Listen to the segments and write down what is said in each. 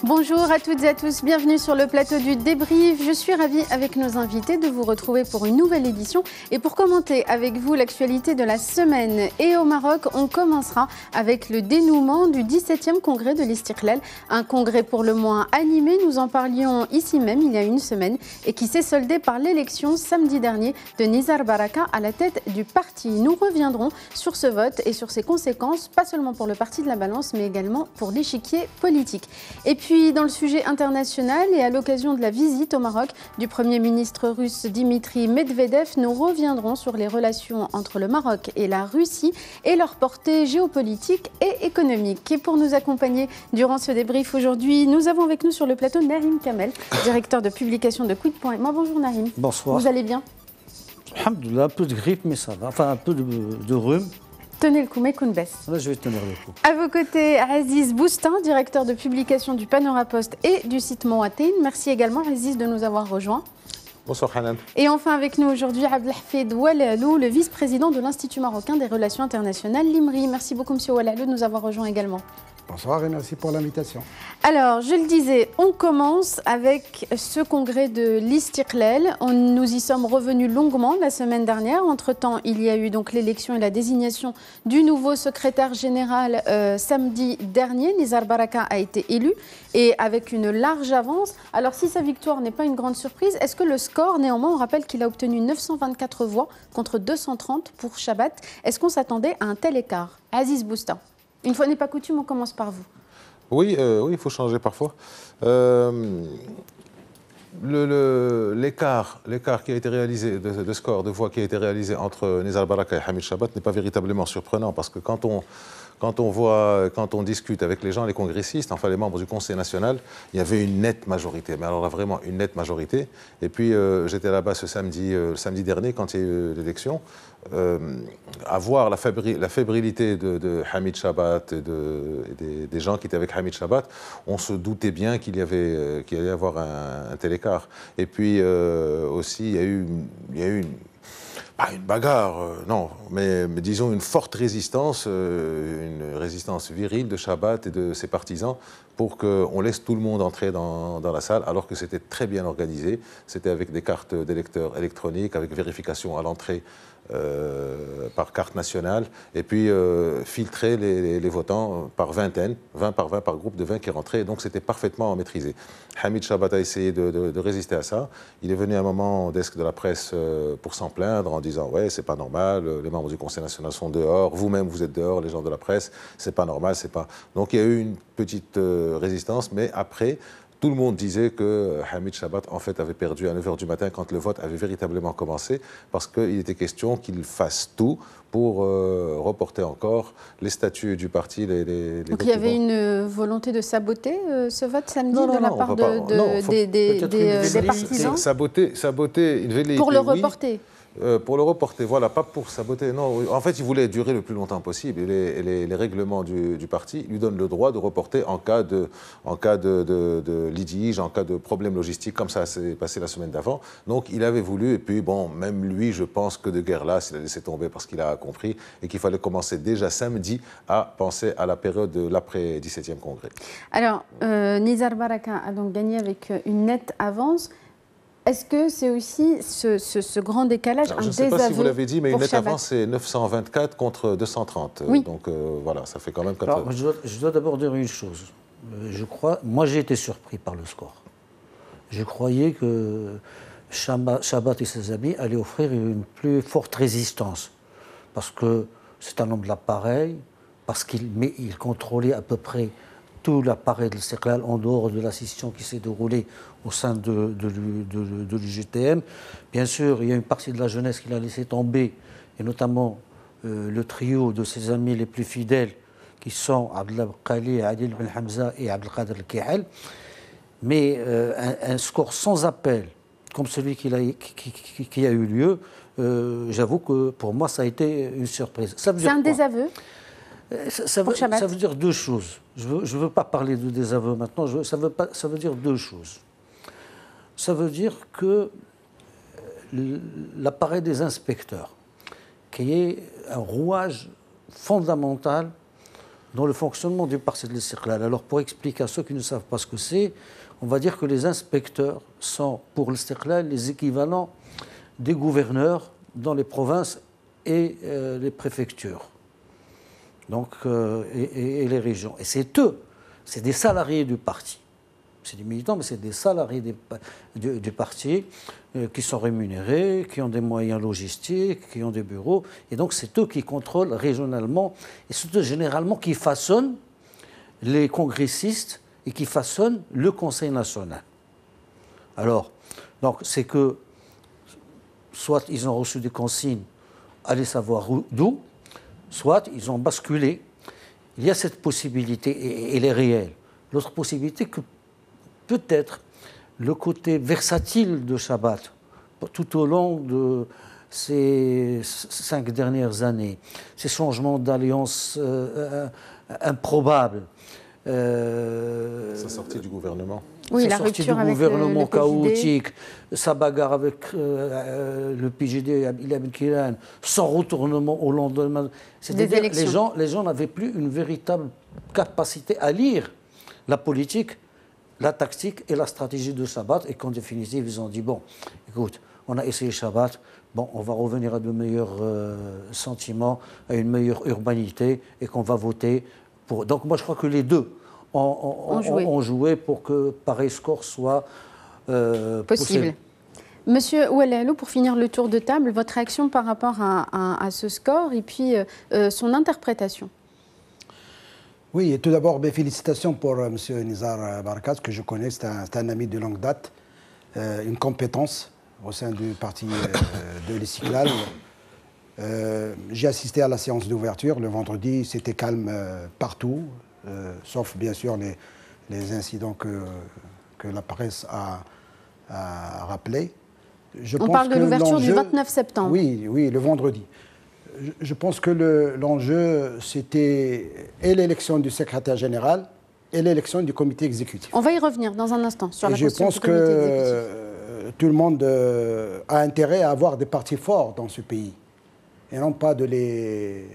Bonjour à toutes et à tous, bienvenue sur le plateau du débrief. Je suis ravie avec nos invités de vous retrouver pour une nouvelle édition et pour commenter avec vous l'actualité de la semaine. Et au Maroc, on commencera avec le dénouement du 17e congrès de l'Istiqlal, un congrès pour le moins animé, nous en parlions ici même il y a une semaine et qui s'est soldé par l'élection samedi dernier de Nizar Baraka à la tête du parti. Nous reviendrons sur ce vote et sur ses conséquences, pas seulement pour le parti de la balance mais également pour l'échiquier politique. Et puis dans le sujet international et à l'occasion de la visite au Maroc du Premier ministre russe Dimitri Medvedev, nous reviendrons sur les relations entre le Maroc et la Russie et leur portée géopolitique et économique. Et pour nous accompagner durant ce débrief aujourd'hui, nous avons avec nous sur le plateau Narim Kamel, directeur de publication de Quid.ma. Bonjour Narim. Bonsoir. Vous allez bien? Alhamdoulilah, un peu de grippe mais ça va, enfin un peu de rhume. Tenez le coup, mais qu'on baisse. Là, je vais tenir le coup. À vos côtés, Aziz Boustin, directeur de publication du Panorama Post et du site Moatin. Merci également, Aziz, de nous avoir rejoints. Bonsoir Hanan. Et enfin avec nous aujourd'hui, Abdelhafid Oualalou, le vice-président de l'Institut marocain des relations internationales, l'IMRI. Merci beaucoup, monsieur Oualalou, de nous avoir rejoints également. Bonsoir et merci pour l'invitation. Alors, je le disais, on commence avec ce congrès de l'Istiqlal. Nous y sommes revenus longuement la semaine dernière. Entre-temps, il y a eu donc l'élection et la désignation du nouveau secrétaire général samedi dernier. Nizar Baraka a été élu et avec une large avance. Alors, si sa victoire n'est pas une grande surprise, est-ce que le score, néanmoins, on rappelle qu'il a obtenu 924 voix contre 230 pour Chabat. Est-ce qu'on s'attendait à un tel écart? Aziz Boustin. Une fois n'est pas coutume, on commence par vous. Oui, il faut changer parfois. L'écart qui a été réalisé, de score, de voix qui a été réalisé entre Nizar Baraka et Hamid Chabat n'est pas véritablement surprenant parce que quand on discute avec les gens, les congressistes, enfin les membres du Conseil national, il y avait une nette majorité. Mais alors là, vraiment une nette majorité. Et puis j'étais là-bas ce samedi dernier quand il y a eu l'élection. À voir la fébrilité de Hamid Chabat et des gens qui étaient avec Hamid Chabat, on se doutait bien qu'il allait y avoir un tel écart. Et puis aussi, il y a eu pas une bagarre, non, mais disons une forte résistance, une résistance virile de Chabat et de ses partisans pour qu'on laisse tout le monde entrer dans la salle, alors que c'était très bien organisé. C'était avec des cartes d'électeurs électroniques, avec vérification à l'entrée par carte nationale, et puis filtrer les votants par vingtaine, 20 par 20 par groupe de 20 qui rentraient, donc c'était parfaitement maîtrisé. Hamid Chabat a essayé de résister à ça. Il est venu à un moment au desk de la presse pour s'en plaindre en disant « ouais, c'est pas normal, les membres du Conseil national sont dehors, vous-même vous êtes dehors, les gens de la presse, c'est pas normal, c'est pas... » Donc il y a eu une petite résistance, mais après... Tout le monde disait que Hamid Chabat, en fait, avait perdu à 9h du matin quand le vote avait véritablement commencé, parce qu'il était question qu'il fasse tout pour reporter encore les statuts du parti, les Donc documents. il y avait une volonté de saboter ce vote samedi de la part des partisans? Saboter une velléité, pour le reporter. Pour le reporter, voilà, pas pour saboter, non. En fait, il voulait durer le plus longtemps possible et les règlements du parti lui donnent le droit de reporter en cas de litige, en cas de problème logistique, comme ça s'est passé la semaine d'avant. Donc, il avait voulu, et puis, bon, même lui, je pense que de guerre là, s'il a laissé tomber parce qu'il a compris et qu'il fallait commencer déjà samedi à penser à la période de l'après-17e congrès. Alors, Nizar Baraka a donc gagné avec une nette avance. Est-ce que c'est aussi ce grand décalage, un désaveu? Je ne sais pas si vous l'avez dit, mais une nette avance, c'est 924 contre 230. Oui. Donc voilà, ça fait quand même 4 Alors, je dois d'abord dire une chose. Moi j'ai été surpris par le score. Je croyais que Chabat et ses amis allaient offrir une plus forte résistance. Parce que c'est un homme de l'appareil, parce qu'il contrôlait à peu près tout l'appareil de l'Istiqlal en dehors de la scission qui s'est déroulée au sein de l'UGTM. Bien sûr, il y a une partie de la jeunesse qu'il a laissé tomber, et notamment le trio de ses amis les plus fidèles, qui sont Abdullah Bqali, Adil Ben Hamza et Abdelkader El-Kihel. Mais un score sans appel, comme celui qui a eu lieu, j'avoue que pour moi, ça a été une surprise. C'est un désaveu? Ça veut dire deux choses. Je ne veux pas parler de désaveu maintenant, ça veut dire deux choses. Ça veut dire que l'appareil des inspecteurs, qui est un rouage fondamental dans le fonctionnement du parti de l'Istiqlal. Alors, pour expliquer à ceux qui ne savent pas ce que c'est, on va dire que les inspecteurs sont, pour l'Istiqlal, les équivalents des gouverneurs dans les provinces et les préfectures, donc, et les régions. Et c'est eux, c'est des salariés du parti. C'est des militants, mais c'est des salariés du parti qui sont rémunérés, qui ont des moyens logistiques, qui ont des bureaux. Et donc, c'est eux qui contrôlent régionalement, et c'est eux généralement qui façonnent les congressistes et qui façonnent le Conseil national. Alors, donc, c'est que soit ils ont reçu des consignes, allez savoir d'où, soit ils ont basculé. Il y a cette possibilité, et elle est réelle. L'autre possibilité, que peut-être le côté versatile de Chabat, tout au long de ces 5 dernières années, ces changements d'alliance improbables. Sa sortie du gouvernement. Oui, sa sortie du gouvernement chaotique, sa bagarre avec le PJD, Abdillah Ben Kiran, son retournement au lendemain. C'est-à-dire les gens n'avaient plus une véritable capacité à lire la politique, la tactique et la stratégie de Chabat, et qu'en définitive, ils ont dit, bon, écoute, on a essayé Chabat, bon, on va revenir à de meilleurs sentiments, à une meilleure urbanité, et qu'on va voter pour... Donc moi, je crois que les deux ont joué pour que pareil score soit possible. Monsieur Ouellalou, pour finir le tour de table, votre réaction par rapport à ce score et puis son interprétation? Oui, et tout d'abord, mes félicitations pour M. Nizar Barakat, que je connais, c'est un ami de longue date, une compétence au sein du parti de l'Istiqlal. J'ai assisté à la séance d'ouverture le vendredi, c'était calme partout, sauf bien sûr les incidents que la presse a rappelés. On parle de l'ouverture du 29 septembre. Oui, le vendredi. Je pense que l'enjeu, c'était et l'élection du secrétaire général et l'élection du comité exécutif. On va y revenir dans un instant sur la question du comité exécutif. Je pense que tout le monde a intérêt à avoir des partis forts dans ce pays et non pas de les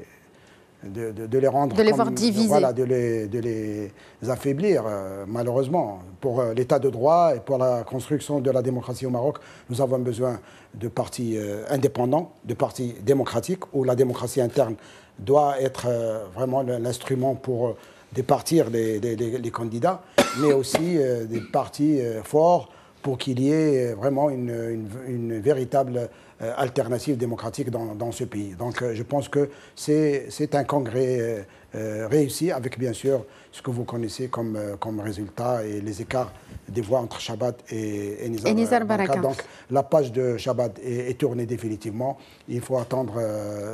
rendre... De les voir divisés. Voilà, de les affaiblir, malheureusement. Pour l'état de droit et pour la construction de la démocratie au Maroc, nous avons besoin de partis indépendants, de partis démocratiques, où la démocratie interne doit être vraiment l'instrument pour départir les candidats, mais aussi des partis forts pour qu'il y ait vraiment une véritable alternative démocratique dans ce pays. Donc je pense que c'est un congrès réussi, avec bien sûr ce que vous connaissez comme résultat et les écarts des voix entre Chabat et Nizar Barakat. Donc la page de Chabat est tournée définitivement. Il faut attendre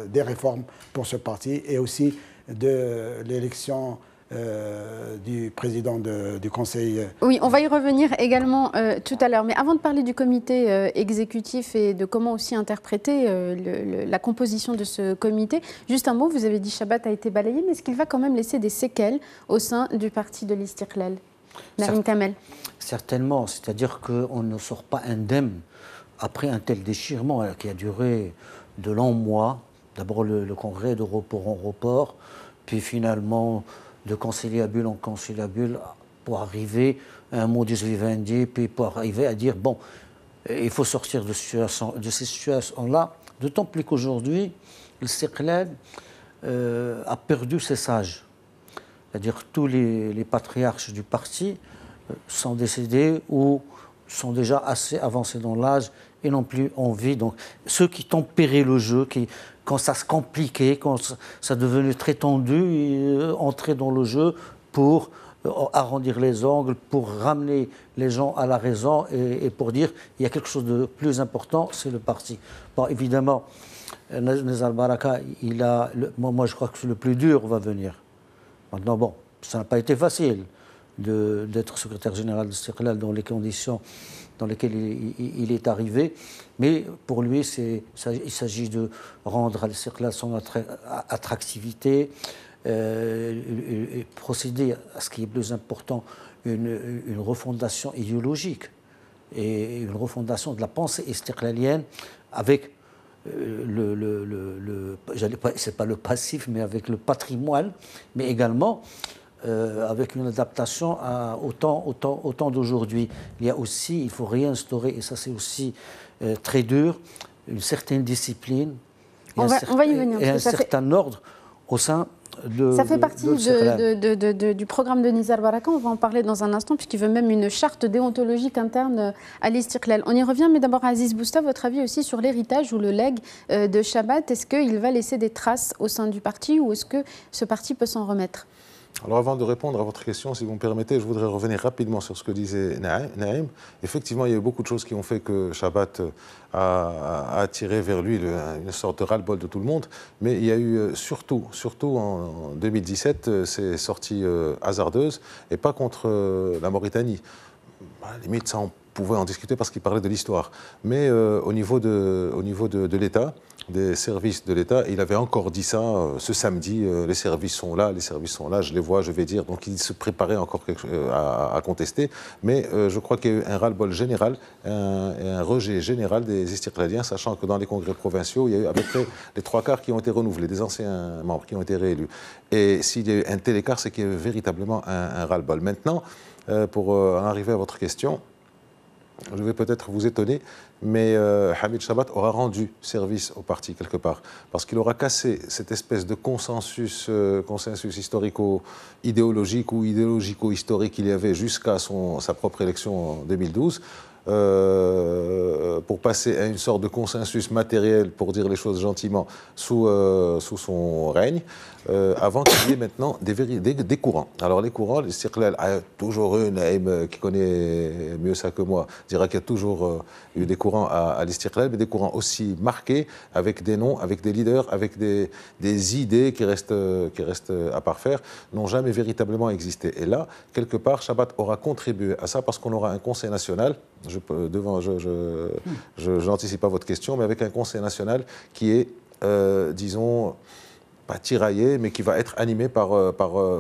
des réformes pour ce parti et aussi de l'élection du président du Conseil. Oui, on va y revenir également tout à l'heure. Mais avant de parler du comité exécutif et de comment aussi interpréter la composition de ce comité, juste un mot, vous avez dit Chabat a été balayé, mais est-ce qu'il va quand même laisser des séquelles au sein du parti de l'Istiqlal? Narim Kamel. Certainement, c'est-à-dire qu'on ne sort pas indemne après un tel déchirement qui a duré de longs mois. D'abord le congrès de report en report, puis finalement de conciliabule en conciliabule pour arriver à un modus vivendi, puis pour arriver à dire, bon, il faut sortir de ces situations-là, d'autant plus qu'aujourd'hui, l'Istiqlal a perdu ses sages. C'est-à-dire que tous les patriarches du parti sont décédés ou sont déjà assez avancés dans l'âge et n'ont plus envie. Donc, ceux qui tempéraient le jeu, quand ça se compliquait, quand ça devenait très tendu, entraient dans le jeu pour arrondir les angles, pour ramener les gens à la raison et pour dire il y a quelque chose de plus important, c'est le parti. Bon, évidemment, Nizar Barakat, moi je crois que le plus dur va venir. Maintenant, bon, ça n'a pas été facile d'être secrétaire général de l'Istiqlal dans les conditions dans lesquelles il est arrivé, mais pour lui, il s'agit de rendre à l'Istiqlal son attractivité, et procéder à ce qui est plus important, une refondation idéologique et une refondation de la pensée istiqlalienne avec c'est pas le passif, mais avec le patrimoine, mais également avec une adaptation au temps d'aujourd'hui. Il y a aussi, il faut réinstaurer, et ça c'est aussi très dur, une certaine discipline on va y venir, et un certain ordre au sein de... Ça fait partie du programme de Nizar Baraka, on va en parler dans un instant, puisqu'il veut même une charte déontologique interne à l'Istiqlal. On y revient, mais d'abord Aziz Bousta, votre avis aussi sur l'héritage ou le legs de Chabat. Est-ce qu'il va laisser des traces au sein du parti ou est-ce que ce parti peut s'en remettre ? Alors avant de répondre à votre question, si vous me permettez, je voudrais revenir rapidement sur ce que disait Naïm. Effectivement, il y a eu beaucoup de choses qui ont fait que Chabat a attiré vers lui une sorte de ras-le-bol de tout le monde. Mais il y a eu surtout en 2017, ces sorties hasardeuses, et pas contre la Mauritanie. À la limite, ça on pouvait en discuter parce qu'il parlait de l'histoire. Mais au niveau de l'État, des services de l'État, il avait encore dit ça ce samedi, les services sont là, je les vois, je vais dire. Donc il se préparait encore à contester. Mais je crois qu'il y a eu un ras-le-bol général et un rejet général des Istiqlaliens, sachant que dans les congrès provinciaux, il y a eu à peu près les 3/4 qui ont été renouvelés, des anciens membres qui ont été réélus. Et s'il y a eu un tel écart, c'est qu'il y a eu véritablement un ras-le-bol. Maintenant, pour en arriver à votre question, je vais peut-être vous étonner, mais Hamid Chabat aura rendu service au parti quelque part, parce qu'il aura cassé cette espèce de consensus historico-idéologique ou idéologico-historique qu'il y avait jusqu'à sa propre élection en 2012, pour passer à une sorte de consensus matériel, pour dire les choses gentiment, sous son règne, avant qu'il y ait maintenant des courants. Alors les courants, l'Istiqlal a toujours eu, Naïm qui connaît mieux ça que moi, dira qu'il y a toujours eu des courants à l'Istiqlal, mais des courants aussi marqués, avec des noms, avec des leaders, avec des idées qui restent à parfaire, n'ont jamais véritablement existé. Et là, quelque part, Chabat aura contribué à ça parce qu'on aura un conseil national. Je n'anticipe pas votre question, mais avec un conseil national qui est, disons, pas tiraillé, mais qui va être animé par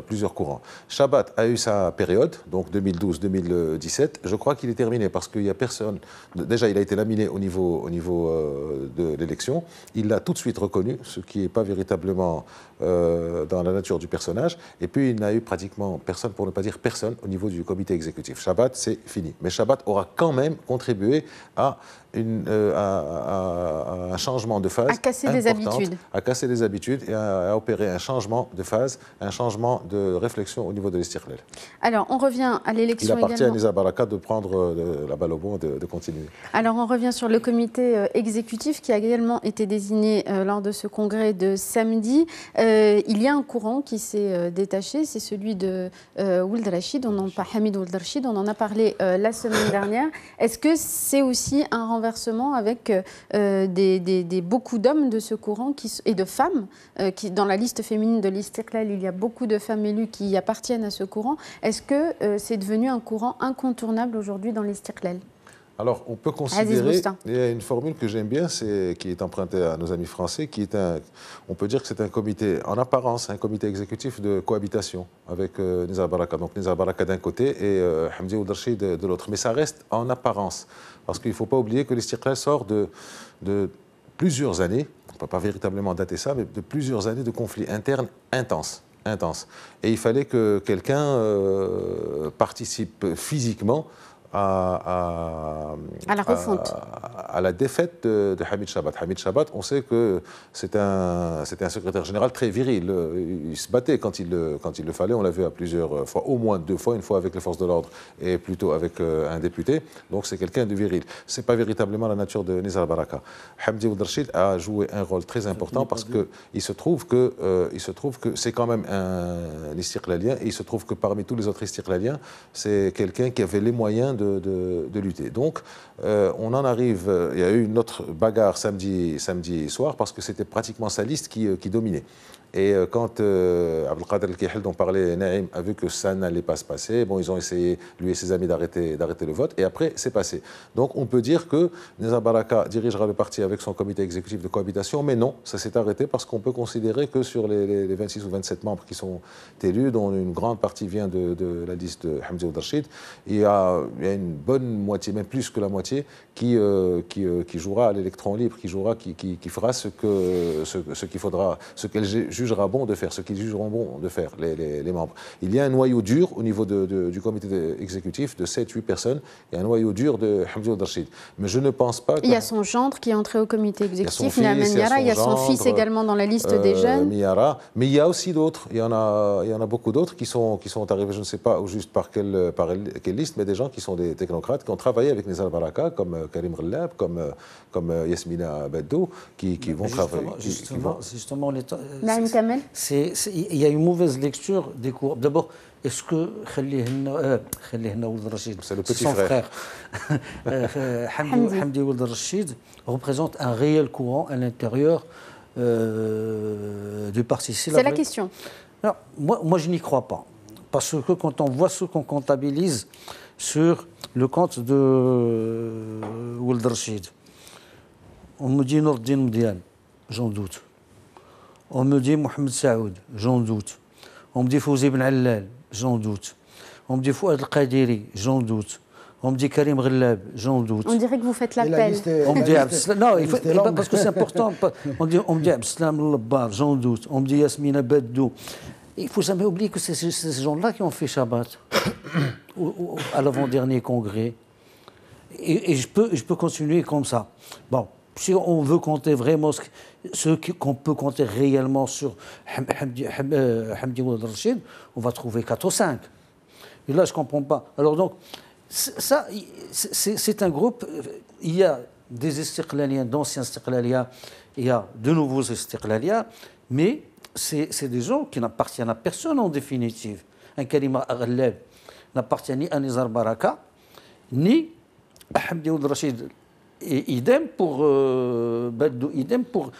plusieurs courants. Chabat a eu sa période, donc 2012-2017. Je crois qu'il est terminé parce qu'il n'y a personne. Déjà, il a été laminé au niveau de l'élection. Il l'a tout de suite reconnu, ce qui n'est pas véritablement dans la nature du personnage. Et puis, il n'a eu pratiquement personne, pour ne pas dire personne, au niveau du comité exécutif. Chabat, c'est fini. Mais Chabat aura quand même contribué à un changement de phase. À casser des habitudes. À casser des habitudes et à opérer un changement de phase, un changement de réflexion au niveau de l'Istiqlal. Alors, on revient à l'élection également. Il appartient à Nizar Baraka de prendre la balle au bon et de continuer. Alors, on revient sur le comité exécutif qui a également été désigné lors de ce congrès de samedi. Il y a un courant qui s'est détaché, c'est celui de Ould Rachid, Hamid Ould Rachid, on en a parlé la semaine dernière. Est-ce que c'est aussi un renversement avec beaucoup d'hommes de ce courant et de femmes dans la liste féminine de l'Istiqlal, il y a beaucoup de femmes élues qui appartiennent à ce courant. Est-ce que c'est devenu un courant incontournable aujourd'hui dans l'Istiqlal ? Alors, on peut considérer, il y a une formule que j'aime bien, qui est empruntée à nos amis français, on peut dire que c'est un comité, en apparence, un comité exécutif de cohabitation avec Nizar Baraka. Donc Nizar Baraka d'un côté et Hamdi Ould Rachid de l'autre. Mais ça reste en apparence, parce qu'il ne faut pas oublier que l'Istiqlal sort de plusieurs années, on ne peut pas véritablement dater ça, mais de plusieurs années de conflits internes intenses. Et il fallait que quelqu'un participe physiquement à la refonte. À la défaite de Hamid Chabat. Hamid Chabat, on sait que c'était un secrétaire général très viril. Il se battait quand il le fallait. On l'a vu à plusieurs fois, au moins 2 fois, une fois avec les forces de l'ordre et plutôt avec un député. Donc c'est quelqu'un de viril. Ce n'est pas véritablement la nature de Nizar Baraka. Hamdi Ould Rachid a joué un rôle très important parce qu'il se trouve que c'est quand même un Istiqlalien et il se trouve que parmi tous les autres Istiqlaliens, c'est quelqu'un qui avait les moyens de lutter. Donc, on en arrive, il y a eu une autre bagarre samedi soir parce que c'était pratiquement sa liste qui dominait. Et quand Abdelkader El-Kihel dont parlait Naïm a vu que ça n'allait pas se passer, bon, ils ont essayé, lui et ses amis, d'arrêter le vote, et après, c'est passé. Donc, on peut dire que Nizar Baraka dirigera le parti avec son comité exécutif de cohabitation, mais non, ça s'est arrêté parce qu'on peut considérer que sur les 26 ou 27 membres qui sont élus, dont une grande partie vient de la liste de Hamdi Ould Rachid, il y a une bonne moitié, même plus que la moitié, qui jouera à l'électron libre, qui fera ce qu'il faudra, ce qu'elle jugera bon de faire, ce qu'ils jugeront bon de faire, les membres. Il y a un noyau dur au niveau du comité exécutif de 7-8 personnes et un noyau dur de Hamdi Ould Rachid. Mais je ne pense pas que... Il y a son gendre qui est entré au comité exécutif, Naaman Miara, il y a son fils également dans la liste des jeunes. Miara, mais il y a aussi d'autres, il y en a beaucoup d'autres qui sont arrivés, je ne sais pas juste par quelle liste, mais des gens qui sont des technocrates, qui ont travaillé avec Nizar Baraka, comme Karim Ghellab, comme Yasmina Beddou, qui vont travailler. Justement, Naïm Kamel. Il y a une mauvaise lecture des cours. D'abord, est-ce que Khalihna Ould Rachid, c'est le petit son frère, Hamdi Ould Rachid, représente un réel courant à l'intérieur du parti? C'est la question. Non, moi, je n'y crois pas. Parce que quand on voit ce qu'on comptabilise sur le compte de Ould Rachid, on me dit Nourdine Mdiane, j'en doute. On me dit Mohamed Saoud, j'en doute. On me dit Fouzi Ben Allal, j'en doute. On me dit Fouad El-Qadiri, j'en doute. On me dit Karim Ghellab, j'en doute. On dirait que vous faites l'appel. On me dit non, parce que c'est important. On me dit Abdeslam El-Labbar, j'en doute. On me dit Yasmina Beddou. Il ne faut jamais oublier que c'est ces gens-là qui ont fait Shabbat à l'avant-dernier congrès. Et je peux continuer comme ça. Bon, si on veut compter vraiment ce qu'on peut compter réellement sur Hamdi Ould Rachid, on va trouver 4 ou 5. Et là, je ne comprends pas. Alors donc, ça, c'est un groupe, il y a des istiqlaliens, d'anciens istiqlaliens, il y a de nouveaux istiqlaliens, mais c'est des gens qui n'appartiennent à personne en définitive. Un Karim Ghellab n'appartient ni à Nizar Baraka, ni à Hamdi Ould Rachid. Et idem pour Beddou, idem pour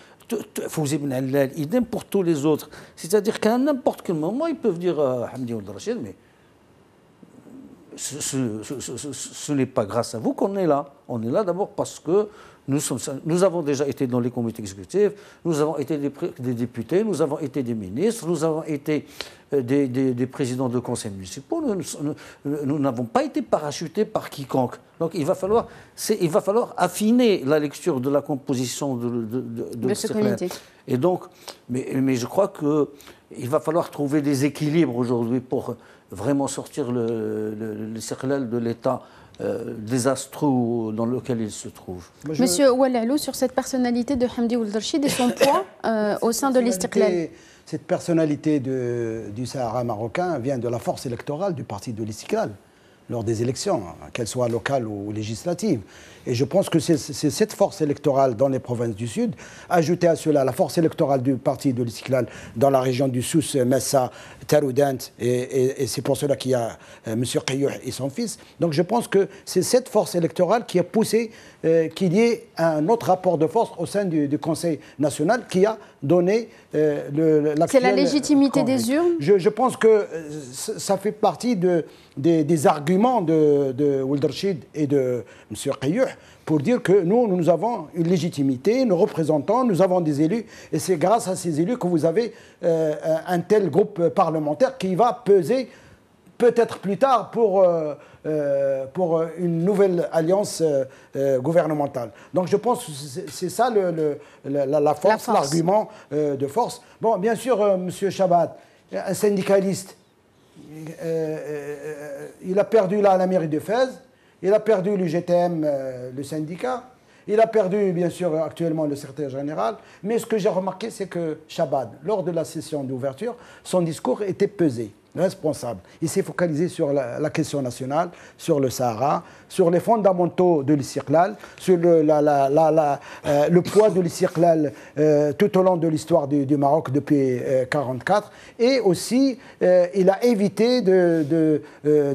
Fouzi Ben Allal, idem pour tous les autres. C'est-à-dire qu'à n'importe quel moment, ils peuvent dire à Hamdi Ould Rachid, mais ce n'est pas grâce à vous qu'on est là. On est là d'abord parce que nous avons déjà été dans les comités exécutifs, nous avons été des députés, nous avons été des ministres, nous avons été des présidents de conseils municipaux. Nous n'avons pas été parachutés par quiconque. Donc il va falloir affiner la lecture de la composition de ce comité. Et donc, mais je crois qu'il va falloir trouver des équilibres aujourd'hui pour vraiment sortir le cercle de l'État désastreux dans lequel il se trouve. Monsieur Oualalou, sur cette personnalité de Hamdi Ould Rachid et son poids au sein de l'Istiqlal. Cette personnalité du Sahara marocain vient de la force électorale du parti de l'Istiqlal lors des élections, qu'elles soient locales ou législatives. Et je pense que c'est cette force électorale dans les provinces du Sud, ajoutée à cela la force électorale du parti de l'Istiqlal dans la région du Souss, Messa, Taroudant, et c'est pour cela qu'il y a M. Qayyouh et son fils. Donc je pense que c'est cette force électorale qui a poussé qu'il y ait un autre rapport de force au sein du Conseil national qui a donné l'actuel... C'est la légitimité des urnes? Je pense que ça fait partie des arguments de Ould Rachid et de M. Qayyouh pour dire que nous avons une légitimité, nous représentons, nous avons des élus, et c'est grâce à ces élus que vous avez un tel groupe parlementaire qui va peser peut-être plus tard pour une nouvelle alliance gouvernementale. Donc je pense que c'est ça la force, l'argument de force. Bon, bien sûr, M. Chabat, un syndicaliste, il a perdu là la mairie de Fès, il a perdu le GTM, le syndicat, il a perdu bien sûr actuellement le secrétaire général, mais ce que j'ai remarqué, c'est que Chabad, lors de la session d'ouverture, son discours était pesé, responsable. Il s'est focalisé sur la question nationale, sur le Sahara, sur les fondamentaux de l'Istiqlal, sur le poids de l'Istiqlal tout au long de l'histoire du Maroc depuis 1944. Et aussi, il a évité de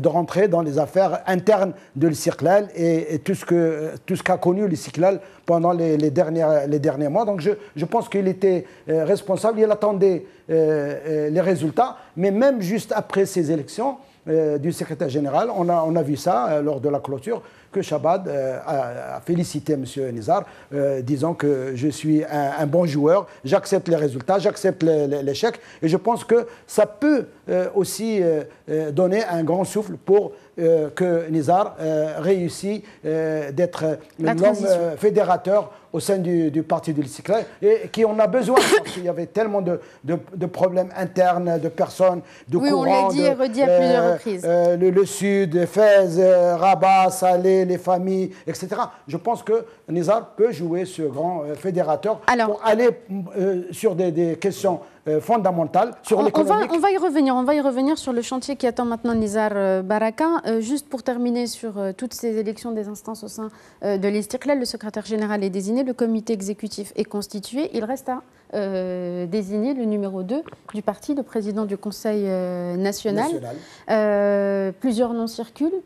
rentrer dans les affaires internes de l'Istiqlal et tout ce qu'a connu l'Istiqlal pendant les derniers mois. Donc je pense qu'il était responsable. Il attendait les résultats, mais même juste après ces élections du secrétaire général, on a vu ça lors de la clôture, que Chabad a félicité M. Nizar, disant que je suis un bon joueur, j'accepte les résultats, j'accepte l'échec, et je pense que ça peut aussi donner un grand souffle pour que Nizar réussisse d'être l'homme fédérateur au sein du parti de l'Istiqlal, et qui en a besoin, parce qu'il y avait tellement de problèmes internes, de personnes, de courants. Oui, on l'a dit et redit à plusieurs reprises. Le Sud, Fès, Rabat, Salé, les familles, etc. Je pense que Nizar peut jouer ce grand fédérateur pour aller sur des questions fondamentales, sur l'économie. On va y revenir sur le chantier qui attend maintenant Nizar Baraka. Juste pour terminer sur toutes ces élections des instances au sein de l'Istiqlal, le secrétaire général est désigné, le comité exécutif est constitué. Il reste à désigner le numéro 2 du parti, le président du Conseil national. Plusieurs noms circulent.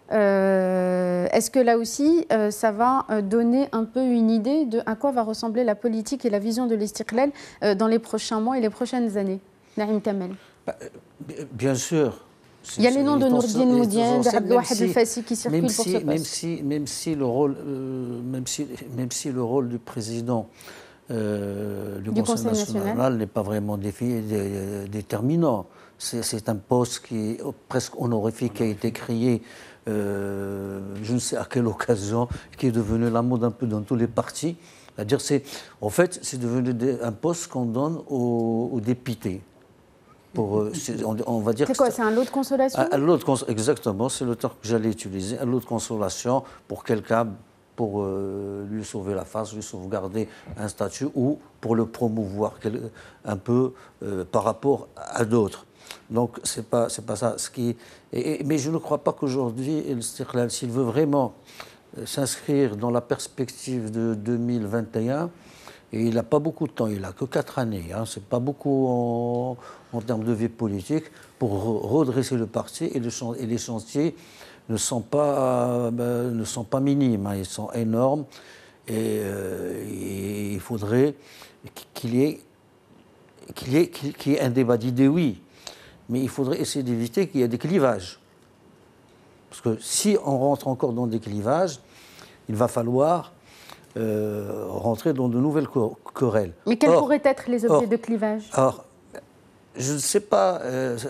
Est-ce que là aussi, ça va donner un peu une idée de à quoi va ressembler la politique et la vision de l'Istiqlal dans les prochains mois et les prochaines années? Naïm Kamel. Bien sûr. Il y a les noms de Nourdine Moudienne, d'Abdelwahed El-Fassi qui circulent pour ce poste. Même si le rôle du président du Conseil national n'est pas vraiment déterminant. C'est un poste qui est presque honorifique, qui a été créé, je ne sais à quelle occasion, qui est devenu la mode un peu dans tous les partis. C'est-à-dire, en fait, c'est devenu un poste qu'on donne aux députés. On va dire. C'est quoi? C'est un lot de consolation? Exactement, c'est le terme que j'allais utiliser. Un lot de consolation pour quelqu'un, pour lui sauver la face, lui sauvegarder un statut ou pour le promouvoir un peu par rapport à d'autres. Donc, c'est pas ça. Mais je ne crois pas qu'aujourd'hui, l'Istiqlal, s'il veut vraiment s'inscrire dans la perspective de 2021, et il n'a pas beaucoup de temps, il n'a que 4 années, c'est pas beaucoup en termes de vie politique, pour redresser le parti, et les chantiers ne sont pas minimes, ils sont énormes, et il faudrait qu'il y ait un débat d'idées, oui, mais il faudrait essayer d'éviter qu'il y ait des clivages. Parce que si on rentre encore dans des clivages, il va falloir rentrer dans de nouvelles querelles. Mais quels pourraient être les objets de clivage? Alors, je ne sais pas,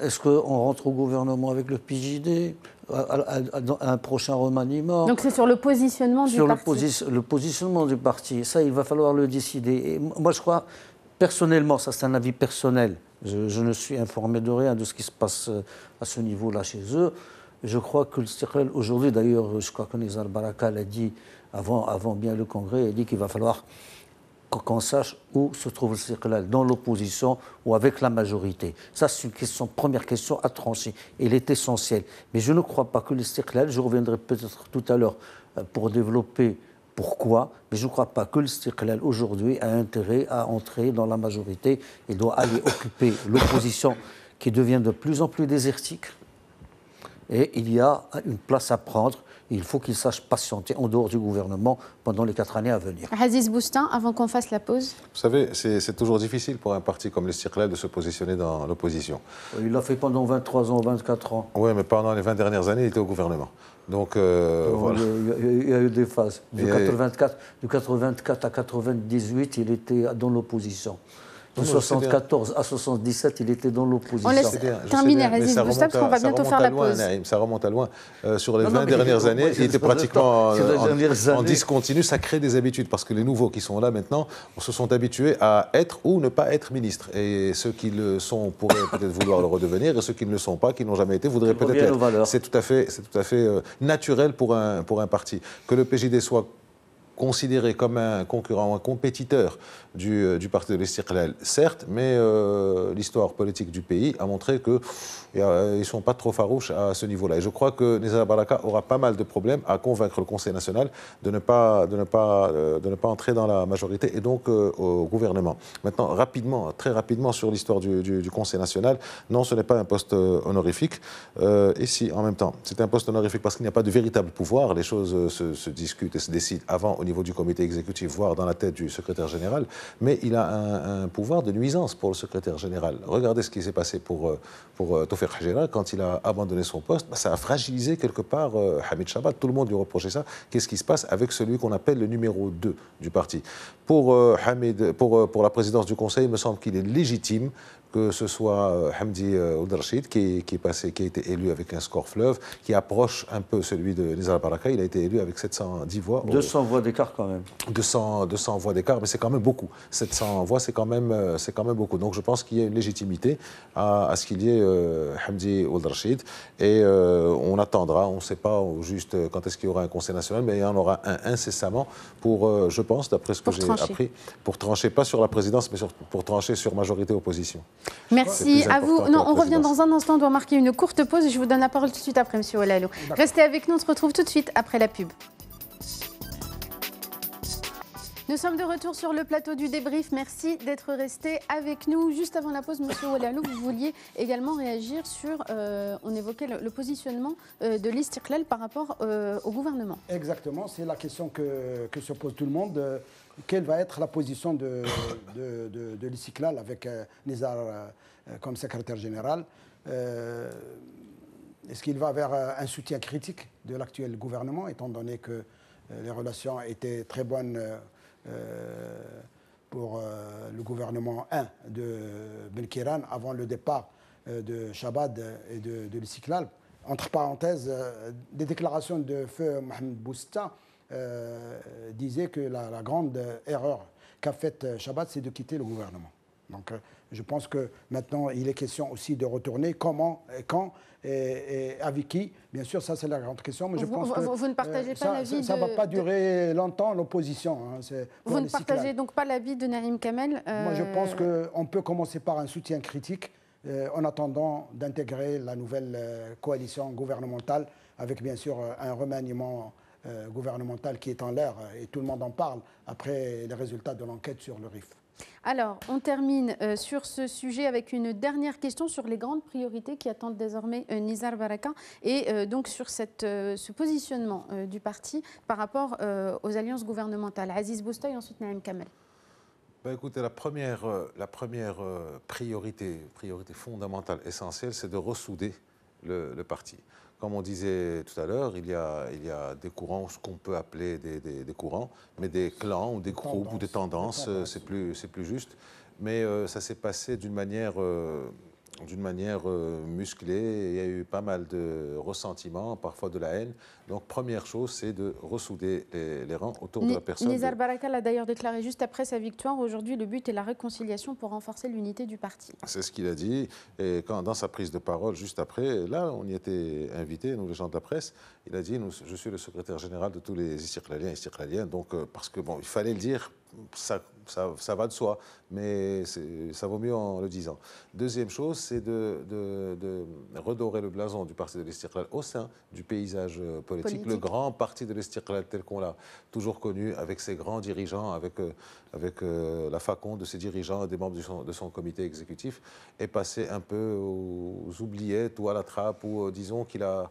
est-ce qu'on rentre au gouvernement avec le PJD, à un prochain remaniement? Donc c'est sur le positionnement du parti. Sur le positionnement du parti, ça, il va falloir le décider. Et moi, je crois, personnellement, ça c'est un avis personnel, je ne suis informé de rien de ce qui se passe à ce niveau-là chez eux. Je crois que l'Istiqlal, aujourd'hui, d'ailleurs, je crois que Nizar Baraka l'a dit avant bien le Congrès, il dit qu'il va falloir qu'on sache où se trouve l'Istiqlal, dans l'opposition ou avec la majorité. Ça, c'est une première question à trancher. Elle est essentielle. Mais je ne crois pas que l'Istiqlal, je reviendrai peut-être tout à l'heure pour développer pourquoi, mais je ne crois pas que l'Istiqlal, aujourd'hui, a intérêt à entrer dans la majorité. Il doit aller occuper l'opposition qui devient de plus en plus désertique. Et il y a une place à prendre. Il faut qu'il sache patienter en dehors du gouvernement pendant les 4 années à venir. Aziz Boustin, avant qu'on fasse la pause. Vous savez, c'est toujours difficile pour un parti comme l'Istiqlal de se positionner dans l'opposition. Il l'a fait pendant 23 ans, 24 ans. Oui, mais pendant les 20 dernières années, il était au gouvernement. Donc, voilà. Il y a eu des phases. De 84 à 98, il était dans l'opposition. De 74 à 77, il était dans l'opposition. On laisse terminer Aziz Boustin, parce qu'on va bientôt faire la pause. Ça remonte à loin. Sur les 20 dernières années, il était pratiquement en discontinu. Ça crée des habitudes, parce que les nouveaux qui sont là maintenant se sont habitués à être ou ne pas être ministres. Et ceux qui le sont pourraient peut-être vouloir le redevenir, et ceux qui ne le sont pas, qui n'ont jamais été, voudraient peut-être l'être. C'est tout à fait naturel pour un parti. Que le PJD soit considéré comme un concurrent, un compétiteur du parti de l'Istiqlal, certes, mais l'histoire politique du pays a montré qu'ils ne sont pas trop farouches à ce niveau-là. Et je crois que Nizar Baraka aura pas mal de problèmes à convaincre le Conseil national de ne pas entrer dans la majorité et donc au gouvernement. Maintenant, très rapidement sur l'histoire du Conseil national, non, ce n'est pas un poste honorifique. Et si, en même temps, c'est un poste honorifique parce qu'il n'y a pas de véritable pouvoir, les choses se discutent et se décident avant au niveau du comité exécutif, voire dans la tête du secrétaire général, mais il a un pouvoir de nuisance pour le secrétaire général. Regardez ce qui s'est passé pour Tawfiq Hajira, quand il a abandonné son poste, ça a fragilisé quelque part Hamid Chabat, tout le monde lui reprochait ça. Qu'est-ce qui se passe avec celui qu'on appelle le numéro 2 du parti? Pour la présidence du Conseil, il me semble qu'il est légitime que ce soit Hamdi Ould Rachid qui a été élu avec un score fleuve, qui approche un peu celui de Nizar Baraka. Il a été élu avec 710 voix. 200 voix d'écart quand même. 200 voix d'écart, mais c'est quand même beaucoup. 700 voix, c'est quand même beaucoup. Donc je pense qu'il y a une légitimité à ce qu'il y ait Hamdi Ould Rachid. Et on attendra, on ne sait pas juste quand est-ce qu'il y aura un Conseil national, mais il y en aura un incessamment pour, je pense, d'après ce que j'ai appris, pour trancher, pas sur la présidence, mais pour trancher sur majorité-opposition. Merci à vous. Non, on revient dans un instant, on doit marquer une courte pause et je vous donne la parole tout de suite après, Monsieur Oulalou. Restez avec nous, on se retrouve tout de suite après la pub. Nous sommes de retour sur le plateau du débrief. Merci d'être resté avec nous. Juste avant la pause, Monsieur Oulalou, vous vouliez également réagir sur, on évoquait le positionnement de l'Istiqlal par rapport au gouvernement. Exactement, c'est la question que se pose tout le monde. Quelle va être la position de l'Istiqlal avec Nizar comme secrétaire général? Est-ce qu'il va vers un soutien critique de l'actuel gouvernement, étant donné que les relations étaient très bonnes pour le gouvernement 1 de Belkiran avant le départ de Chabat et de l'Istiqlal? Entre parenthèses, des déclarations de feu Mohamed Bousta disait que la grande erreur qu'a faite Chabat, c'est de quitter le gouvernement. Donc je pense que maintenant, il est question aussi de retourner. Comment, et quand, et avec qui? Bien sûr, ça c'est la grande question. Mais je pense que vous ne partagez pas l'avis ça ne va pas durer longtemps, l'opposition. Vous ne partagez donc pas l'avis de Naïm Kamel? Moi, je pense qu'on peut commencer par un soutien critique en attendant d'intégrer la nouvelle coalition gouvernementale avec bien sûr un remaniement gouvernemental qui est en l'air et tout le monde en parle après les résultats de l'enquête sur le RIF. Alors, on termine sur ce sujet avec une dernière question sur les grandes priorités qui attendent désormais Nizar Baraka et donc sur ce positionnement du parti par rapport aux alliances gouvernementales. Aziz Bousta et ensuite Naïm Kamel. Ben écoutez, la première priorité fondamentale, essentielle, c'est de ressouder le parti. Comme on disait tout à l'heure, il y a des courants, ce qu'on peut appeler des courants, mais des clans ou des groupes ou des tendances, c'est plus juste. Mais ça s'est passé d'une manière musclée. Il y a eu pas mal de ressentiments, parfois de la haine. Donc, première chose, c'est de ressouder les rangs autour de la personne. Nizar Baraka l'a d'ailleurs déclaré juste après sa victoire. Aujourd'hui, le but est la réconciliation pour renforcer l'unité du parti. C'est ce qu'il a dit. Et dans sa prise de parole, juste après, là, on y était invités, nous, les gens de la presse. Il a dit, je suis le secrétaire général de tous les Istiqlaliens. Donc, parce que, bon, il fallait le dire, ça va de soi, mais ça vaut mieux en le disant. Deuxième chose, c'est de redorer le blason du parti de l'Istiqlal au sein du paysage politique. Le grand parti de l'Istiqlal tel qu'on l'a toujours connu, avec ses grands dirigeants, avec la faconde de ses dirigeants et des membres de son comité exécutif, est passé un peu aux oubliettes ou à la trappe, ou disons qu'il a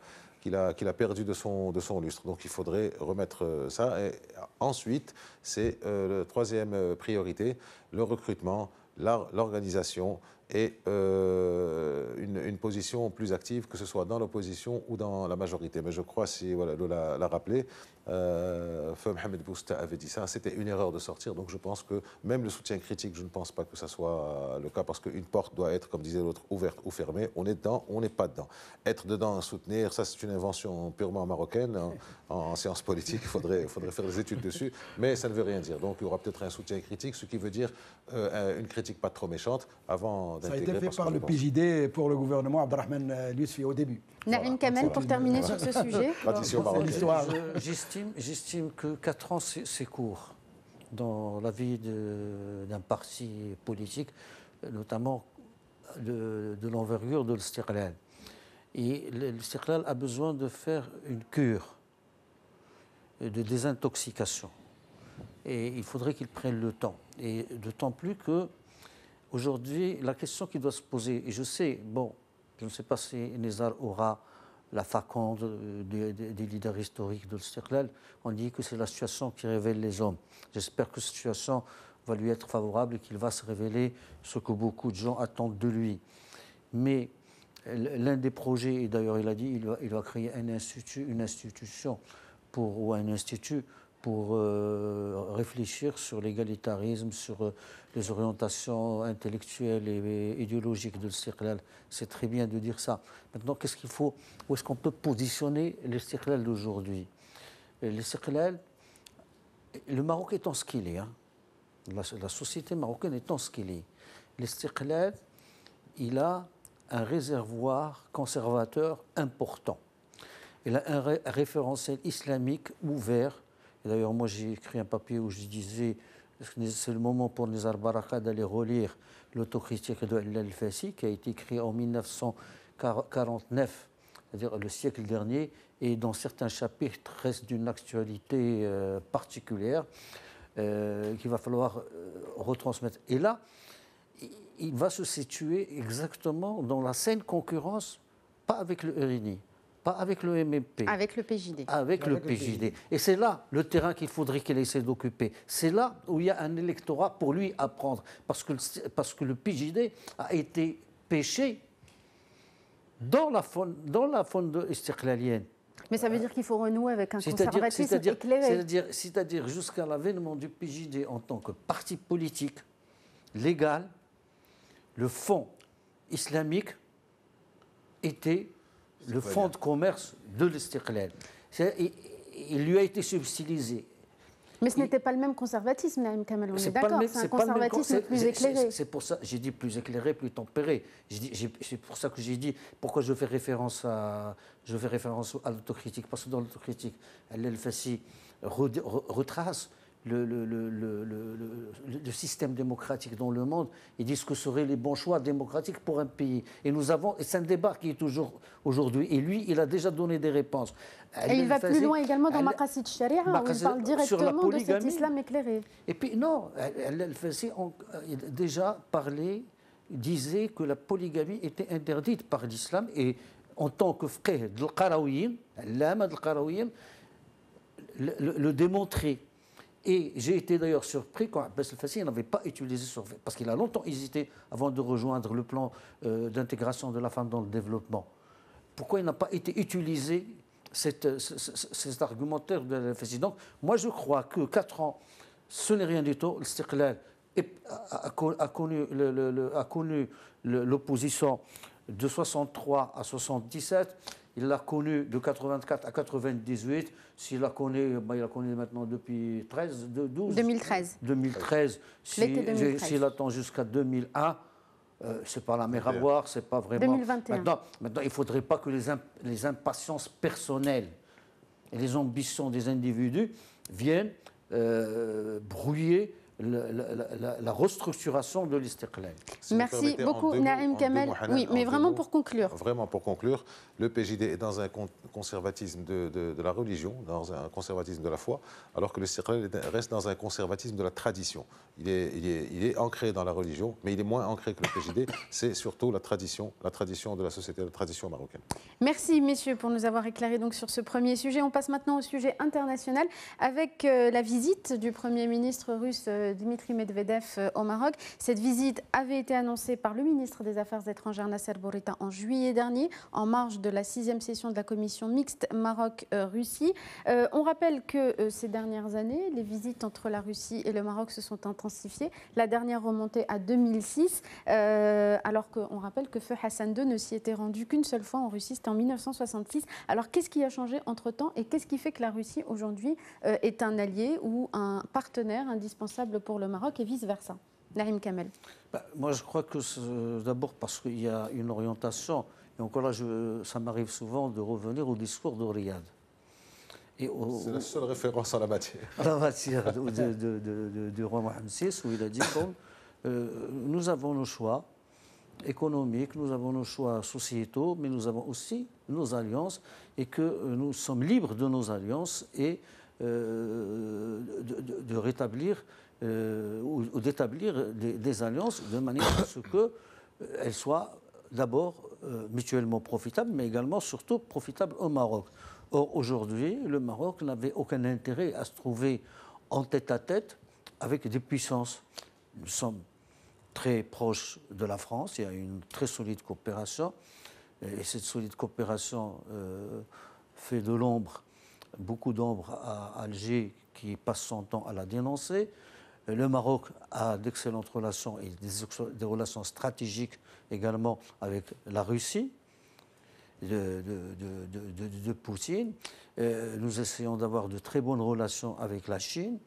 perdu de son lustre. Donc il faudrait remettre ça. Et ensuite, c'est la troisième priorité, le recrutement, l'organisation et une position plus active, que ce soit dans l'opposition ou dans la majorité. Mais je crois, si Lola l'a rappelé, Mohamed Bousta avait dit ça, c'était une erreur de sortir. Donc je pense que même le soutien critique, je ne pense pas que ça soit le cas, parce qu'une porte doit être, comme disait l'autre, ouverte ou fermée. On est dedans, on n'est pas dedans. Être dedans, soutenir, ça c'est une invention purement marocaine. En sciences politiques, il faudrait faire des études dessus, mais ça ne veut rien dire. Donc il y aura peut-être un soutien critique, ce qui veut dire une critique pas trop méchante avant d'intégrer. Ça a été fait par le PJD pour le gouvernement Abdelrahman Yousfi au début. Naïm Kamel, pour terminer sur ce sujet. J'estime que 4 ans, c'est court dans la vie d'un parti politique, notamment de l'envergure de l'Istiqlal. Et l'Istiqlal a besoin de faire une cure de désintoxication. Et il faudrait qu'il prenne le temps. Et d'autant plus que aujourd'hui, la question qui doit se poser, et je sais, bon, je ne sais pas si Nizar aura la faconde des leaders historiques de l'Istiqlal. On dit que c'est la situation qui révèle les hommes. J'espère que cette situation va lui être favorable et qu'il va se révéler ce que beaucoup de gens attendent de lui. Mais l'un des projets, et d'ailleurs il a dit, il va créer un institut, une institution ou un institut pour réfléchir sur l'égalitarisme, sur les orientations intellectuelles et idéologiques de l'Istiqlal. C'est très bien de dire ça. Maintenant, qu'est-ce qu'il faut, où est-ce qu'on peut positionner l'Istiqlal d'aujourd'hui? L'Istiqlal, le Maroc étant ce qu'il est, hein, la société marocaine étant ce qu'il est, l'Istiqlal, il a un réservoir conservateur important. Il a un référentiel islamique ouvert. Et d'ailleurs, moi, j'ai écrit un papier où je disais c'est le moment pour Nizar Baraka d'aller relire l'autocritique de Al-Fassi, qui a été écrit en 1949, c'est-à-dire le siècle dernier, et dans certains chapitres reste d'une actualité particulière qu'il va falloir retransmettre. Et là, il va se situer exactement dans la saine concurrence, pas avec le RNI, pas avec le MMP. Avec le PJD. Avec le PJD. Et c'est là le terrain qu'il faudrait qu'il essaie d'occuper. C'est là où il y a un électorat pour lui à prendre. Parce que le PJD a été pêché dans la faune istiqlalienne. Mais ça veut dire qu'il faut renouer avec un conservatisme éclairé. C'est-à-dire jusqu'à l'avènement du PJD en tant que parti politique légal, le fonds islamique était le fonds de commerce de l'Istiqlal. Il lui a été subtilisé. Mais ce n'était pas le même conservatisme, Naïm Kamel, on est d'accord, c'est un conservatisme plus éclairé. C'est pour ça que j'ai dit plus éclairé, plus tempéré. C'est pour ça que j'ai dit, pourquoi je fais référence à l'autocritique. Parce que dans l'autocritique, Al-Fassi retrace le système démocratique dans le monde. Ils disent que seraient les bons choix démocratiques pour un pays. Et c'est un débat qui est toujours aujourd'hui. Et lui, il a déjà donné des réponses. Et il va plus loin également dans Maqasid Sharia, où il parle directement de cet islam éclairé. Et puis, non, Al-Fassi a déjà parlé, disait que la polygamie était interdite par l'islam. Et en tant que fiqh de l'Qarawiyin, l'âme de l'Qarawiyin, le démontrer. Et j'ai été d'ailleurs surpris quand Abbas El-Fassi n'avait pas utilisé parce qu'il a longtemps hésité avant de rejoindre le plan d'intégration de la femme dans le développement. Pourquoi il n'a pas été utilisé cet argumentaire de Al-Fassi? Donc, moi, je crois que 4 ans, ce n'est rien du tout. L'Istiqlal a connu l'opposition de 63 à 77. Il l'a connu de 84 à 98. S'il la connaît, il la connaît maintenant depuis 2013. 2013. S'il attend jusqu'à 2001, c'est pas la mer à boire, c'est pas vraiment. 2021. Maintenant, il ne faudrait pas que les impatiences personnelles et les ambitions des individus viennent brouiller la restructuration de l'Istiqlal. Merci beaucoup, Naïm Kamel. Oui, mais vraiment pour conclure. Vraiment pour conclure, le PJD est dans un conservatisme de la religion, dans un conservatisme de la foi, alors que l'Istiqlal reste dans un conservatisme de la tradition. Il est ancré dans la religion, mais il est moins ancré que le PJD. C'est surtout la tradition de la société, la tradition marocaine. Merci, messieurs, pour nous avoir éclairé donc sur ce premier sujet. On passe maintenant au sujet international avec la visite du Premier ministre russe Dmitri Medvedev au Maroc. Cette visite avait été annoncée par le ministre des Affaires étrangères Nasser Bourita en juillet dernier, en marge de la 6e session de la commission mixte Maroc-Russie. On rappelle que ces dernières années, les visites entre la Russie et le Maroc se sont intensifiées. La dernière remontée à 2006, alors qu'on rappelle que Feu Hassan II ne s'y était rendu qu'une seule fois en Russie, c'était en 1966. Alors qu'est-ce qui a changé entre-temps et qu'est-ce qui fait que la Russie aujourd'hui est un allié ou un partenaire indispensable pour le Maroc et vice-versa? Naïm Kamel. Moi, je crois que d'abord parce qu'il y a une orientation, et encore là, ça m'arrive souvent de revenir au discours de Riyad. C'est la seule référence à la matière. À la matière du roi Mohammed VI, où il a dit nous avons nos choix économiques, nous avons nos choix sociétaux, mais nous avons aussi nos alliances, et que nous sommes libres de nos alliances et de rétablir ou d'établir des alliances de manière à ce qu'elles soient d'abord mutuellement profitable, mais également, surtout, profitable au Maroc. Or, aujourd'hui, le Maroc n'avait aucun intérêt à se trouver en tête-à-tête avec des puissances. Nous sommes très proches de la France, il y a une très solide coopération, et cette solide coopération fait de l'ombre, beaucoup d'ombre à Alger, qui passe son temps à la dénoncer. Le Maroc a d'excellentes relations et des relations stratégiques également avec la Russie de Poutine. Nous essayons d'avoir de très bonnes relations avec la Chine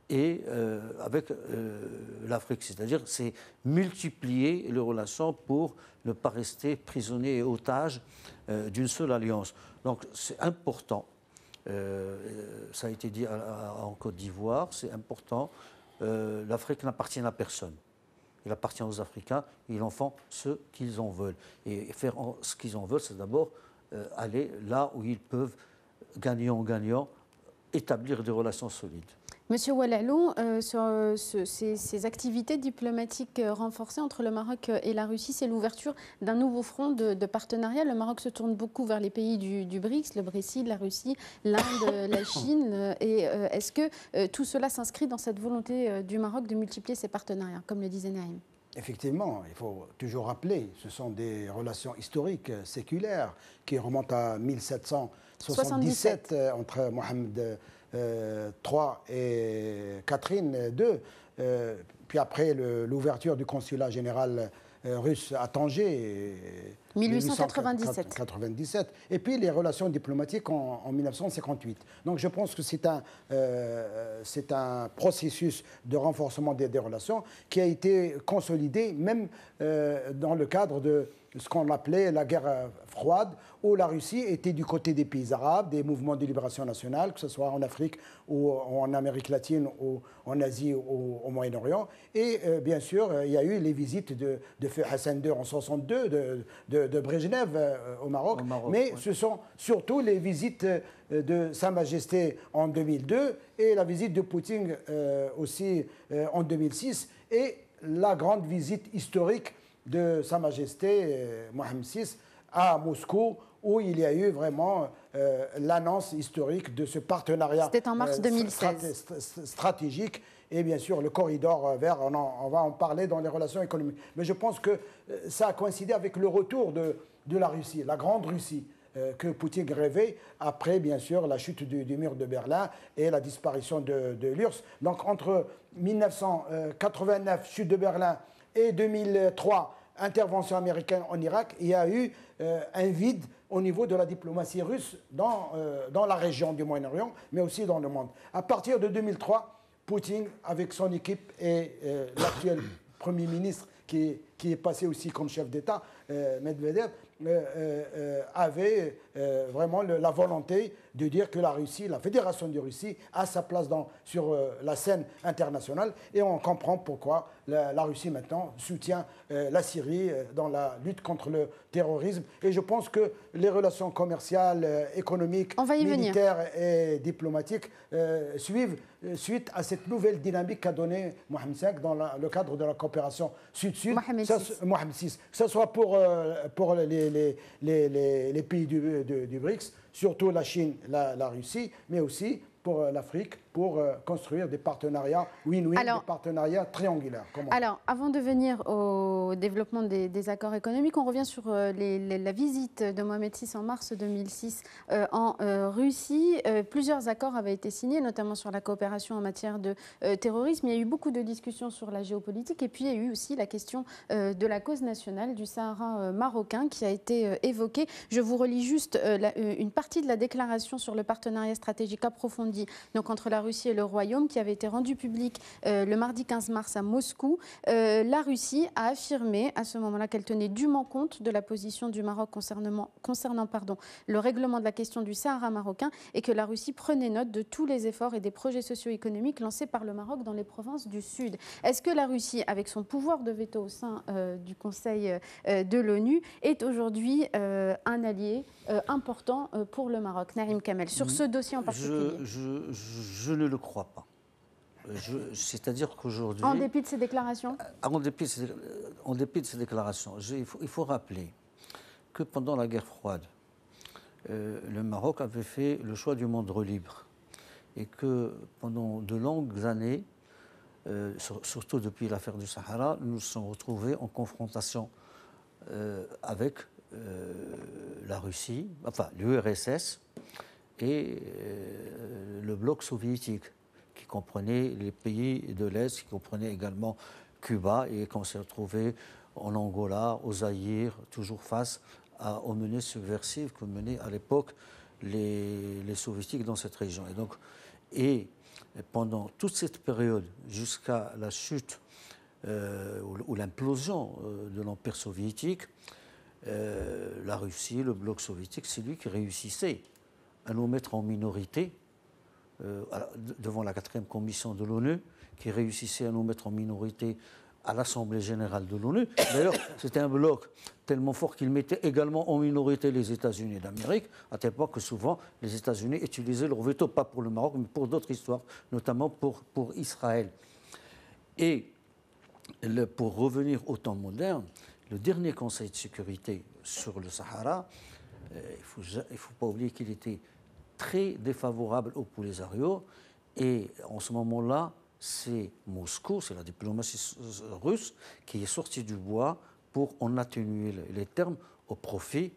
et avec l'Afrique. C'est-à-dire c'est multiplier les relations pour ne pas rester prisonnier et otage d'une seule alliance. Donc c'est important. Ça a été dit en Côte d'Ivoire, c'est important. L'Afrique n'appartient à personne. Il appartient aux Africains, ils en font ce qu'ils en veulent. Et faire ce qu'ils en veulent, c'est d'abord aller là où ils peuvent, gagnant-gagnant, établir des relations solides. Monsieur Oualalou, sur ces activités diplomatiques renforcées entre le Maroc et la Russie, c'est l'ouverture d'un nouveau front de partenariat. Le Maroc se tourne beaucoup vers les pays du BRICS, le Brésil, la Russie, l'Inde, la Chine. Et est-ce que tout cela s'inscrit dans cette volonté du Maroc de multiplier ses partenariats, comme le disait Naïm? Effectivement, il faut toujours rappeler, ce sont des relations historiques, séculaires, qui remontent à 1777 entre Mohamed III et Catherine II. Puis après l'ouverture du consulat général russe à Tanger. 1897. Et puis les relations diplomatiques en 1958. Donc je pense que c'est un processus de renforcement des relations qui a été consolidé même dans le cadre de ce qu'on appelait la guerre froide, où la Russie était du côté des pays arabes, des mouvements de libération nationale, que ce soit en Afrique ou en Amérique latine ou en Asie ou au Moyen-Orient. Et bien sûr, il y a eu les visites de feu Hassan II en 1962, de Brejnev au Maroc. Mais ce sont surtout les visites de Sa Majesté en 2002 et la visite de Poutine aussi en 2006 et la grande visite historique de Sa Majesté Mohamed VI à Moscou, où il y a eu vraiment l'annonce historique de ce partenariat. C'était en mars 2016. Stratégique. Et bien sûr, le corridor vert, on va en parler dans les relations économiques. Mais je pense que ça a coïncidé avec le retour de la Russie, la grande Russie, que Poutine rêvait après, bien sûr, la chute du mur de Berlin et la disparition de l'URSS. Donc, entre 1989, chute de Berlin, et 2003, intervention américaine en Irak, il y a eu un vide au niveau de la diplomatie russe dans la région du Moyen-Orient, mais aussi dans le monde. À partir de 2003, Poutine, avec son équipe et l'actuel Premier ministre qui est passé aussi comme chef d'État, Medvedev, avait vraiment la volonté de dire que la Russie, la Fédération de Russie, a sa place sur la scène internationale. Et on comprend pourquoi la Russie maintenant soutient la Syrie dans la lutte contre le terrorisme. Et je pense que les relations commerciales, économiques, militaires et diplomatiques suivent suite à cette nouvelle dynamique qu'a donnée Mohamed V dans le cadre de la coopération Sud-Sud. Mohamed VI. Que ce soit pour les pays du BRICS, surtout la Chine, la Russie, mais aussi pour l'Afrique, pour construire des partenariats win-win, des partenariats triangulaires. Alors, avant de venir au développement des accords économiques, on revient sur la visite de Mohamed VI en mars 2006 en Russie. Plusieurs accords avaient été signés, notamment sur la coopération en matière de terrorisme. Il y a eu beaucoup de discussions sur la géopolitique et puis il y a eu aussi la question de la cause nationale du Sahara marocain qui a été évoquée. Je vous relis juste une partie de la déclaration sur le partenariat stratégique approfondi donc entre la Russie et le Royaume qui avait été rendue publique le mardi 15 mars à Moscou. La Russie a affirmé à ce moment-là qu'elle tenait dûment compte de la position du Maroc concernant le règlement de la question du Sahara marocain et que la Russie prenait note de tous les efforts et des projets socio-économiques lancés par le Maroc dans les provinces du Sud. Est-ce que la Russie, avec son pouvoir de veto au sein du Conseil de l'ONU, est aujourd'hui un allié important pour le Maroc? Naïm Kamel, sur ce dossier en particulier. Je ne le crois pas. C'est-à-dire qu'aujourd'hui... En dépit de ces déclarations? En dépit de ces déclarations, il faut rappeler que pendant la guerre froide, le Maroc avait fait le choix du monde libre et que pendant de longues années, surtout depuis l'affaire du Sahara, nous nous sommes retrouvés en confrontation avec la Russie, enfin l'URSS et le bloc soviétique, qui comprenait les pays de l'Est, qui comprenait également Cuba, et qu'on s'est retrouvé en Angola, au Zaïre, toujours face aux menées subversives que menaient à l'époque les soviétiques dans cette région. Et pendant toute cette période, jusqu'à la chute ou l'implosion de l'Empire soviétique, la Russie, le bloc soviétique, c'est lui qui réussissait à nous mettre en minorité devant la 4e commission de l'ONU, qui réussissait à nous mettre en minorité à l'Assemblée générale de l'ONU. D'ailleurs, c'était un bloc tellement fort qu'il mettait également en minorité les États-Unis d'Amérique, à tel point que souvent les États-Unis utilisaient leur veto, pas pour le Maroc, mais pour d'autres histoires, notamment pour Israël. Et pour revenir au temps moderne, le dernier Conseil de sécurité sur le Sahara, il ne faut pas oublier qu'il était très défavorable au Polisario, et en ce moment-là, c'est Moscou, c'est la diplomatie russe qui est sortie du bois pour en atténuer les termes au profit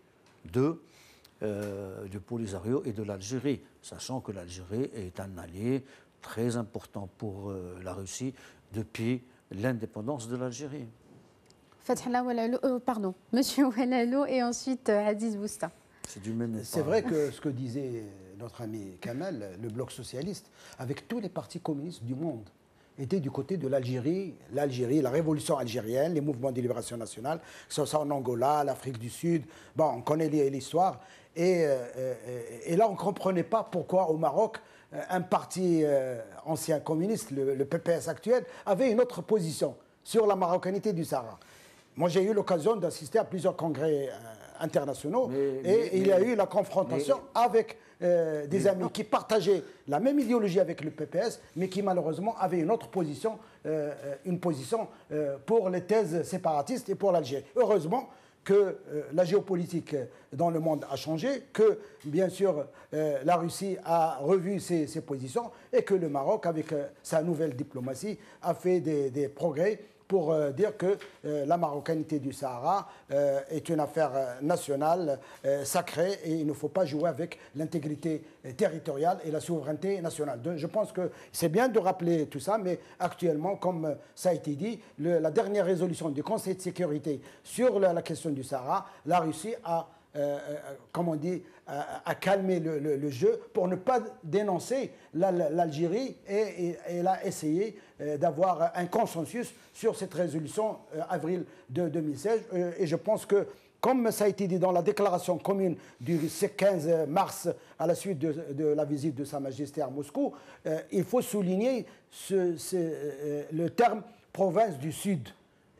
du Polisario et de l'Algérie, sachant que l'Algérie est un allié très important pour la Russie depuis l'indépendance de l'Algérie. Fathallah Oualalou, pardon, Monsieur Oualalou et ensuite Aziz Bousta. C'est vrai que ce que disait notre ami Kamal, le bloc socialiste, avec tous les partis communistes du monde, était du côté de l'Algérie, la révolution algérienne, les mouvements de libération nationale, que ce soit en Angola, l'Afrique du Sud. Bon, on connaît l'histoire. Et là, on ne comprenait pas pourquoi au Maroc, un parti ancien communiste, le PPS actuel, avait une autre position sur la marocanité du Sahara. Moi, j'ai eu l'occasion d'assister à plusieurs congrès internationaux il y a eu la confrontation avec des amis qui partageaient la même idéologie avec le PPS, mais qui malheureusement avaient une autre position, pour les thèses séparatistes et pour l'Algérie. Heureusement que la géopolitique dans le monde a changé, que bien sûr la Russie a revu ses positions et que le Maroc, avec sa nouvelle diplomatie, a fait des progrès pour dire que la marocanité du Sahara est une affaire nationale, sacrée, et il ne faut pas jouer avec l'intégrité territoriale et la souveraineté nationale. Je pense que c'est bien de rappeler tout ça, mais actuellement, comme ça a été dit, la dernière résolution du Conseil de sécurité sur la question du Sahara, la Russie a à calmer le jeu pour ne pas dénoncer l'Algérie, et elle a essayé d'avoir un consensus sur cette résolution avril de 2016. Et je pense que, comme ça a été dit dans la déclaration commune du 15 mars à la suite de la visite de Sa Majesté à Moscou, il faut souligner le terme province du Sud.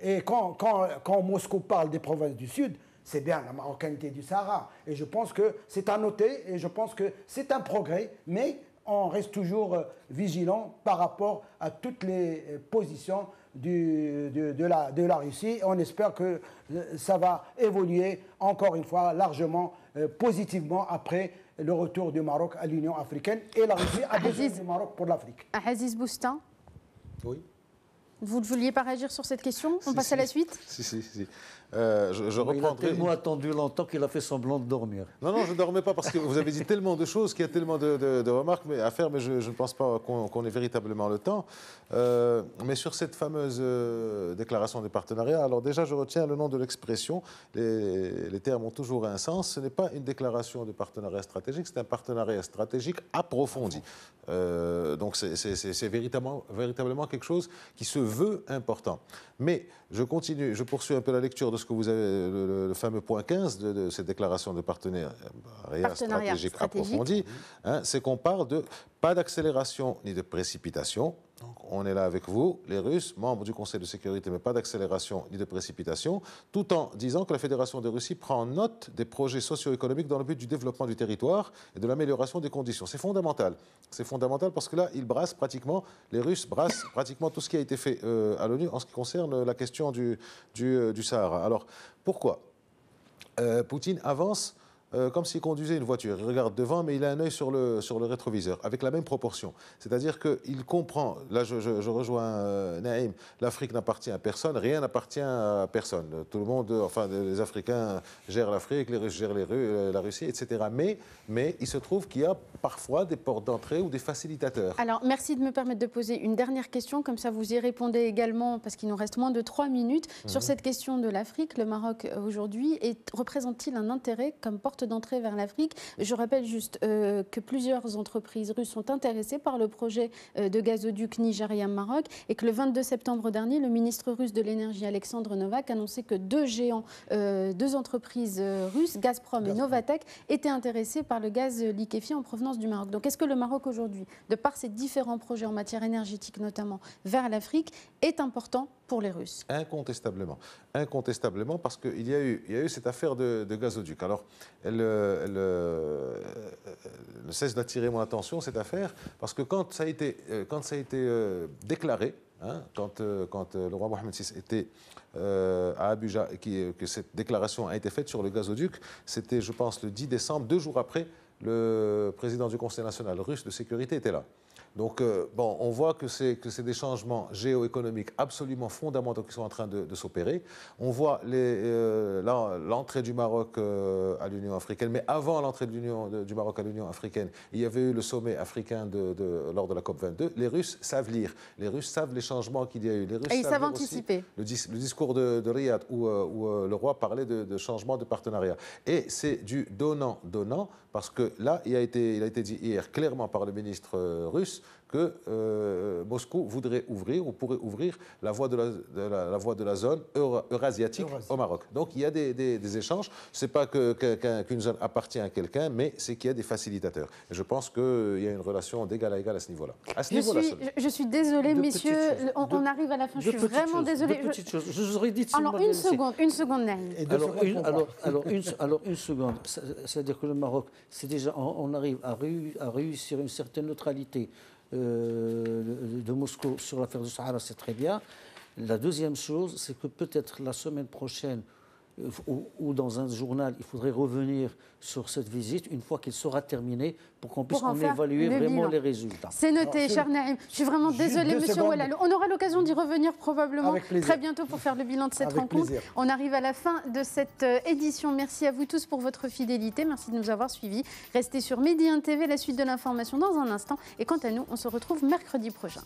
Et quand Moscou parle des provinces du Sud, c'est bien la marocanité du Sahara. Et je pense que c'est à noter, et je pense que c'est un progrès, mais on reste toujours vigilant par rapport à toutes les positions de la Russie. On espère que ça va évoluer encore une fois largement positivement après le retour du Maroc à l'Union africaine, et la Russie a besoin du Maroc pour l'Afrique. Aziz Bousta. Oui. Vous ne vouliez pas réagir sur cette question? On passe à la suite? Si. Je reprendrai... Il a tellement attendu longtemps qu'il a fait semblant de dormir. Non, je ne dormais pas parce que vous avez dit tellement de choses, qu'il y a tellement de remarques à faire, mais je ne pense pas qu'on ait véritablement le temps. Mais sur cette fameuse déclaration des partenariats, alors déjà, je retiens le nom de l'expression. Les termes ont toujours un sens. Ce n'est pas une déclaration de partenariat stratégique, c'est un partenariat stratégique approfondi. Donc c'est véritablement quelque chose qui se veut important. Mais je poursuis un peu la lecture de ce que vous avez, le fameux point 15 de cette déclaration de partenariat stratégique approfondi, c'est qu'on parle de pas d'accélération ni de précipitation, Donc, on est là avec vous, les Russes, membres du Conseil de sécurité, mais pas d'accélération ni de précipitation, tout en disant que la Fédération de Russie prend note des projets socio-économiques dans le but du développement du territoire et de l'amélioration des conditions. C'est fondamental. C'est fondamental parce que là, ils brassent pratiquement, les Russes brassent pratiquement tout ce qui a été fait à l'ONU en ce qui concerne la question du Sahara. Alors, pourquoi Poutine avance comme s'il conduisait une voiture. Il regarde devant, mais il a un œil sur le rétroviseur, avec la même proportion. C'est-à-dire qu'il comprend, là je rejoins Naïm, l'Afrique n'appartient à personne, rien n'appartient à personne. Tout le monde, enfin les Africains gèrent l'Afrique, les Russes gèrent la Russie, etc. Mais il se trouve qu'il y a parfois des portes d'entrée ou des facilitateurs. Alors, merci de me permettre de poser une dernière question, comme ça vous y répondez également, parce qu'il nous reste moins de 3 minutes. Sur cette question de l'Afrique, le Maroc aujourd'hui représente-t-il un intérêt comme porte d'entrée vers l'Afrique? Je rappelle juste que plusieurs entreprises russes sont intéressées par le projet de gazoduc Nigeria-Maroc et que le 22 septembre dernier, le ministre russe de l'énergie Alexandre Novak annonçait que deux entreprises russes, Gazprom et Novatek, étaient intéressées par le gaz liquéfié en provenance du Maroc. Donc est-ce que le Maroc aujourd'hui, de par ses différents projets en matière énergétique notamment vers l'Afrique, est important pour les Russes? Incontestablement. Incontestablement, parce qu'il y a eu cette affaire de gazoduc. Alors, elle ne cesse d'attirer mon attention, cette affaire, parce que quand ça a été déclaré, quand le roi Mohamed VI était à Abuja et que cette déclaration a été faite sur le gazoduc, c'était, je pense, le 10 décembre, 2 jours après, le président du Conseil national russe de sécurité était là. Donc, on voit que c'est des changements géoéconomiques absolument fondamentaux qui sont en train de s'opérer. On voit l'entrée du Maroc à l'Union africaine, mais avant l'entrée du Maroc à l'Union africaine, il y avait eu le sommet africain lors de la COP22. Les Russes savent lire, les Russes savent les changements qu'il y a eu. Les Russes et ils savent anticiper. Le discours de Riyad où le roi parlait de changement de partenariat. Et c'est du donnant-donnant, parce que là, il a été dit hier clairement par le ministre russe que Moscou voudrait ouvrir ou pourrait ouvrir la voie de la zone eurasiatique au Maroc. Donc il y a des échanges. Ce n'est pas qu'une zone appartient à quelqu'un, mais c'est qu'il y a des facilitateurs. Et je pense qu'il y a une relation d'égal à égal à ce niveau-là. Je suis désolée, messieurs, on arrive à la fin. Je suis vraiment désolée. Je vous aurais dit... Alors une seconde, Naïm. Alors une seconde. C'est-à-dire que le Maroc, c'est déjà, on arrive à réussir une certaine neutralité de Moscou sur l'affaire du Sahara, c'est très bien. La deuxième chose, c'est que peut-être la semaine prochaine, ou dans un journal, il faudrait revenir sur cette visite une fois qu'elle sera terminée pour qu'on puisse en évaluer vraiment les résultats. C'est noté, cher Naïm. Je suis vraiment désolée, monsieur Ouellalou. On aura l'occasion d'y revenir probablement très bientôt pour faire le bilan de cette rencontre. Plaisir. On arrive à la fin de cette édition. Merci à vous tous pour votre fidélité. Merci de nous avoir suivis. Restez sur Medi 1 TV, la suite de l'information dans un instant. Et quant à nous, on se retrouve mercredi prochain.